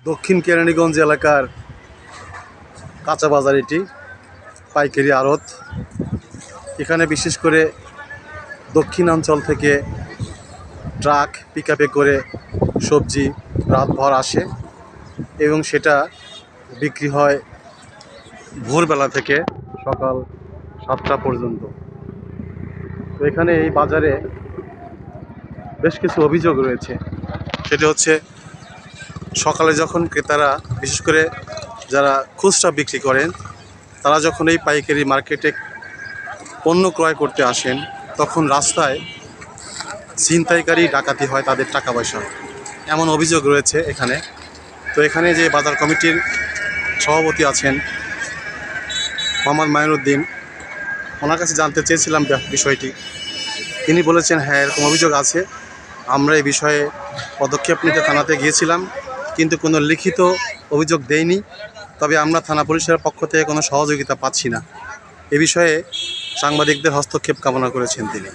দক্ষিণ কেরানীগঞ্জ এলাকার কাঁচা বাজার, এটি পাইকারি আড়ত। এখানে বিশেষ করে দক্ষিণাঞ্চল থেকে ট্রাক পিকআপে করে সবজি রাতভর আসে এবং সেটা বিক্রি হয় ভোরবেলা থেকে সকাল 7টা পর্যন্ত। তো এখানে এই বাজারে বেশ কিছু অভিযোগ রয়েছে। সেটা হচ্ছে, সকালে যখন ক্রেতারা, বিশেষ করে যারা খুচরা বিক্রি করেন, তারা যখন এই পাইকারি মার্কেটে পণ্য ক্রয় করতে আসেন, তখন রাস্তায় ছিনতাইকারী ডাকাতি হয় তাদের টাকা পয়সা, এমন অভিযোগ রয়েছে এখানে। তো এখানে যে বাজার কমিটির সভাপতি আছেন মোহাম্মদ মাইনুদ্দিন, ওনার কাছে জানতে চেয়েছিলাম বিষয়টি। তিনি বলেছেন, হ্যাঁ, এরকম অভিযোগ আছে, আমরা এই বিষয়ে পদক্ষেপ নিতে থানাতে গিয়েছিলাম, কিন্তু কোনো লিখিত অভিযোগ দেয়নি। তবে আমরা থানা পুলিশের পক্ষ থেকে কোনো সহযোগিতা পাচ্ছি না। এ বিষয়ে সাংবাদিকদের হস্তক্ষেপ কামনা করেছেন তিনি।